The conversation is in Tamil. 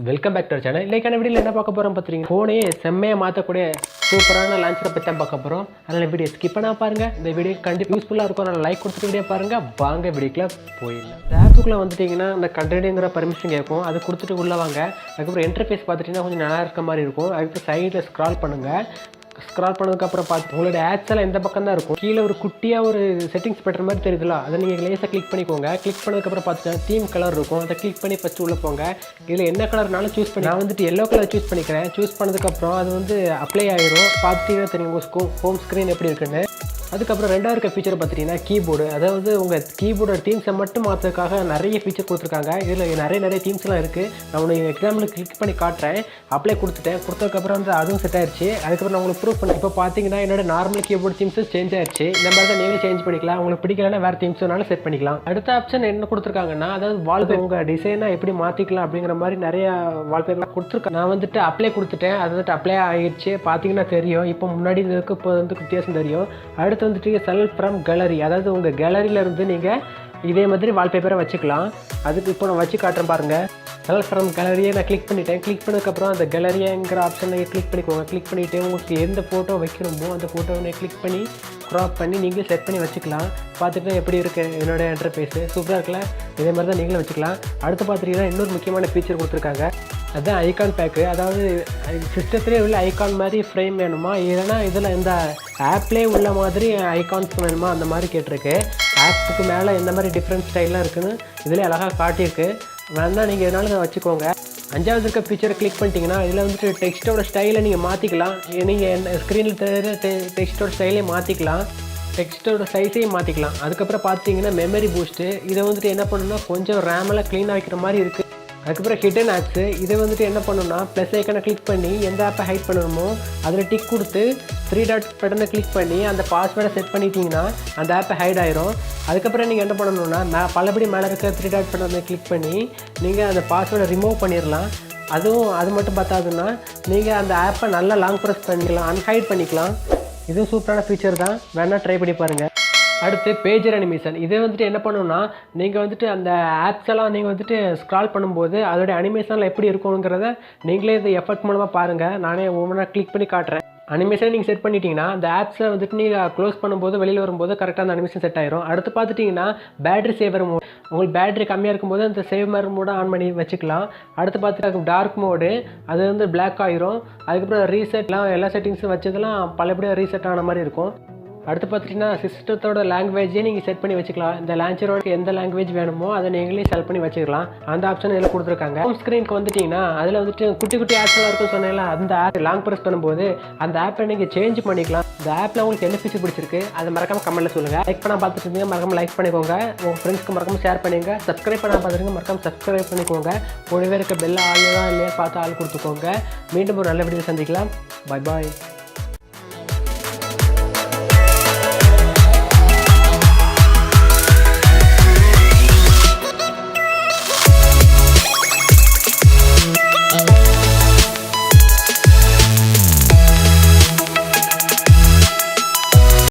Welcome back to channel. இன்னைக்கான வீடியோவில் என்ன பார்க்க போகிறோம் பார்த்தீங்கன்னா, ஃபோனே செம்மையாக மாற்றக்கூடிய சூப்பரான லான்ச்சரை பற்றி தான் பார்க்க போகிறோம். அதனால் வீடியோ ஸ்கிப் பண்ணால் பாருங்கள். இந்த வீடியோ கண்டிப்பாக யூஸ்ஃபுல்லாக இருக்கும். நான் லைக் கொடுத்துட்டு வீடியோ பாருங்கள். வாங்க வீடியோக்குள்ள போயிடலாம். இந்த ஆப்புக்குள்ளே வந்துட்டிங்கன்னா இந்த கண்டென்ட்டுங்கிற பர்மிஷன் கேட்கும். அது கொடுத்துட்டு உள்ளே வாங்க. அதுக்கப்புறம் இன்டர்ஃபேஸ் பார்த்துட்டிங்கன்னா கொஞ்சம் நல்லா இருக்க மாதிரி இருக்கும். அதுக்கப்புறம் சைடில் ஸ்க்ரால் பண்ணுங்கள். ஸ்க்ரால் பண்ணதுக்கப்புறம் பார்த்து உங்களோட ஆட்ஸ் எல்லாம் எந்த பக்கம் தான் இருக்கும். கீழே ஒரு குட்டியாக ஒரு செட்டிங்ஸ் பெற்ற மாதிரி தெரியுதுல, அதை நீங்கள் லேசாக கிளிக் பண்ணிக்கோங்க. கிளிக் பண்ணதுக்கப்புறம் பார்த்துட்டா தீம் கலர் இருக்கும். அதை கிளிக் பண்ணி ஃபஸ்ட்டு உள்ளே போங்க. இதில் என்ன கலர்னாலும் சூஸ் பண்ணி, நான் வந்துட்டு எல்லோ கலர் சூஸ் பண்ணிக்கிறேன். சூஸ் பண்ணதுக்கப்புறம் அது வந்து அப்ளை ஆகிரும். பார்த்துட்டீங்கன்னா தெரியும் உங்கள் ஹோம் ஸ்க்ரீன் எப்படி இருக்குன்னு. அதுக்கப்புறம் ரெண்டாவது இருக்க ஃபீச்சர் பார்த்துட்டிங்கன்னா கீபோர்டு. அதாவது உங்கள் கீபோர்டோட தீம்ஸை மட்டும் மாற்றுறதுக்காக நிறைய ஃபீச்சர் கொடுத்துருக்காங்க. இதில் நிறைய தீம்ஸ்லாம் இருக்குது. நான் உங்களுக்கு எக்ஸாம்பிள் கிளிக் பண்ணி காட்டுறேன். அப்ளை கொடுத்ததுக்கப்புறம் வந்து அதுவும் செட் ஆயிடுச்சு. அதுக்கப்புறம் நான் உங்களுக்கு ப்ரூஃப் பண்ணி இப்போ பார்த்தீங்கன்னா என்னோட நார்மல் கீபோர்டு தீம்ஸு சேஞ்ச் ஆயிடுச்சு. இந்த மாதிரி தான் நீங்களும் சேஞ்ச் பண்ணிக்கலாம். உங்களுக்கு பிடிக்கலன்னா வேறு தீம்ஸ் வேணாலும் செட் பண்ணிக்கலாம். அடுத்த ஆப்ஷன் என்ன கொடுத்துருக்காங்கன்னா, அதாவது வால்பேப்பர் உங்கள் டிசைனாக எப்படி மாற்றிக்கலாம் அப்படிங்கிற மாதிரி நிறைய வால்பேப்பர் கொடுத்துருக்கேன். நான் வந்துட்டு அப்ளை கொடுத்துட்டேன். அது வந்துட்டு அப்ளை ஆகிடுச்சு. பார்த்தீங்கன்னா தெரியும். இப்போ முன்னாடி இதுக்கு இப்போ வந்து வித்தியாசம் தெரியும். அடுத்து வந்துட்டு செலக்ட் ஃப்ரம் கேலரி, அதாவது உங்கள் கேலரியிலேருந்து நீங்கள் இதே மாதிரி வால்பேப்பரை வச்சுக்கலாம். அதுக்கு இப்போ நான் வச்சு காட்டுறேன் பாருங்கள். செலக்ட் ஃப்ரம் கேலரியை நான் கிளிக் பண்ணிட்டேன். கிளிக் பண்ணதுக்கப்புறம் அந்த கேலரிங்கிற ஆப்ஷனை கிளிக் பண்ணிக்கோங்க. கிளிக் பண்ணிவிட்டு உங்களுக்கு எந்த ஃபோட்டோ வைக்கணுமோ அந்த ஃபோட்டோவை கிளிக் பண்ணி க்ராப் பண்ணி நீங்கள் செட் பண்ணி வச்சுக்கலாம். பார்த்துட்டு எப்படி இருக்குது என்னோடய இன்டர்ஃபேஸு சூப்பராக இருக்குல்ல. இதே மாதிரி தான் நீங்களும் வச்சுக்கலாம். அடுத்து பார்த்துட்டிங்கன்னா இன்னொரு முக்கியமான ஃபீச்சர் கொடுத்துருக்காங்க. அதுதான் ஐகான் பேக்கு. அதாவது சிஸ்டத்துலேயே உள்ள ஐகான் மாதிரி ஃப்ரேம் வேணுமா, இல்லைனா இதில் இந்த ஆப்லேயே உள்ள மாதிரி ஐகான்ஸ் வேணுமா அந்த மாதிரி கேட்டிருக்கு. ஆப்புக்கு மேலே எந்த மாதிரி டிஃப்ரெண்ட் ஸ்டைல்லாம் இருக்குதுன்னு இதில் அழகாக காட்டியிருக்கு. வேணால் நீங்கள் எதனாலும் வச்சுக்கோங்க. அஞ்சாவது இருக்க ஃபீச்சரை கிளிக் பண்ணிட்டீங்கன்னா இதில் வந்துட்டு டெக்ஸ்ட்டோட ஸ்டைலை நீங்கள் மாற்றிக்கலாம். நீங்கள் என்ன ஸ்க்ரீனில் தெரியுற டெக்ஸ்ட்டோட ஸ்டைலே மாற்றிக்கலாம். டெக்ஸ்ட்டோட சைஸையும் மாற்றிக்கலாம். அதுக்கப்புறம் பார்த்தீங்கன்னா மெமரி பூஸ்ட்டு. இதை வந்துட்டு என்ன பண்ணணும்னா கொஞ்சம் ரேமெல்லாம் க்ளீனாக வைக்கிற மாதிரி இருக்குது. அதுக்கப்புறம் ஹிடன் ஆப்ஸு. இதை வந்துட்டு என்ன பண்ணணும்னா ப்ளஸ் ஐக்கனை கிளிக் பண்ணி எந்த ஆப்பை ஹைட் பண்ணணுமோ அதில் டிக் கொடுத்து 3 டாட் பட்டனை கிளிக் பண்ணி அந்த பாஸ்வேர்டை செட் பண்ணிட்டீங்கன்னா அந்த ஆப்பை ஹைட் ஆயிரும். அதுக்கப்புறம் நீங்கள் என்ன பண்ணணும்னா நான் பலபடி மேலே இருக்க 3 டாட் பட்டனை கிளிக் பண்ணி நீங்கள் அந்த பாஸ்வேர்டை ரிமூவ் பண்ணிடலாம். அது மட்டும் பார்த்தாதுன்னா நீங்கள் அந்த ஆப்பை நல்லா லாங் ப்ரெஸ் பண்ணிக்கலாம், அன்ஹைட் பண்ணிக்கலாம். இதுவும் சூப்பரான ஃபீச்சர் தான், வேணால் ட்ரை பண்ணி பாருங்கள். அடுத்து பேஜர் அனிமேஷன். இதை வந்துட்டு என்ன பண்ணணும்னா நீங்கள் வந்துட்டு அந்த ஆப்ஸ் எல்லாம் நீங்கள் வந்துட்டு ஸ்க்ரால் பண்ணும்போது அதோடைய அனிமேஷனில் எப்படி இருக்குங்கிறத நீங்களே இது எஃபெக்ட் மூலமாக பாருங்கள். நானே ஒவ்வொன்றா கிளிக் பண்ணி காட்டுறேன். அனிமேஷன் நீங்கள் செட் பண்ணிட்டீங்கன்னா அந்த ஆப்ஸில் வந்துட்டு நீங்கள் க்ளோஸ் பண்ணும்போது வெளியில் வரும்போது கரெக்டாக அந்த அனிமேஷன் செட் ஆயிரும். அடுத்து பார்த்துட்டிங்கன்னா பேட்டரி சேவர் மோட். உங்களுக்கு பேட்டரி கம்மியாக இருக்கும்போது அந்த சேவர் மோடை ஆன் பண்ணி வச்சுக்கலாம். அடுத்து பார்த்துட்டு டார்க் மோடு, அது வந்து பிளாக் ஆயிரும். அதுக்கப்புறம் ரீசெட்லாம் எல்லா செட்டிங்ஸும் வச்சதெல்லாம் பலபடியாக ரீசெட் ஆன மாதிரி இருக்கும். அடுத்து பார்த்துட்டிங்கன்னா சிஸ்டத்தோட லாங்குவேஜே நீங்கள் செட் பண்ணி வச்சுக்கலாம். இந்த லான்ச்சரோட எந்த லாங்குவேஜ் வேணுமோ அதை நீங்களே செலக்ட் பண்ணி வச்சுக்கலாம். அந்த ஆப்ஷன் இதில் கொடுத்துருக்காங்க. ஹோம் ஸ்க்ரீனுக்கு வந்துட்டிங்கன்னா அதில் வந்துட்டு குட்டி ஆப்ஸ்லாம் இருக்கும் சொன்னேன்ல, அந்த ஆப் லாங் ப்ரெஸ் பண்ணும்போது அந்த ஆப்பை நீங்கள் சேஞ்ச் பண்ணிக்கலாம். இந்த ஆப்பில் உங்களுக்கு என்ன ஃபீச்சர் பிடிச்சிருக்கு அதை மறக்காம கமெண்ட்டில் சொல்லுங்கள். லைக் பண்ணால் பார்த்துட்டு இருந்தீங்க மறக்காம லைக் பண்ணிக்கோங்க. உங்கள் ஃப்ரெண்ட்ஸ்க்கு மறக்காம ஷேர் பண்ணுங்க. சப்ஸ்கிரைப் பண்ணால் பார்த்துருங்க மறக்காம சப்ஸ்கிரைப் பண்ணிக்கோங்க. கூடவே இருக்க பெல் ஆள் தான் இல்லையா பார்த்து ஆள் கொடுத்துக்கோங்க. மீண்டும் ஒரு நல்ல வீடியோ சந்திக்கலாம். பாய்.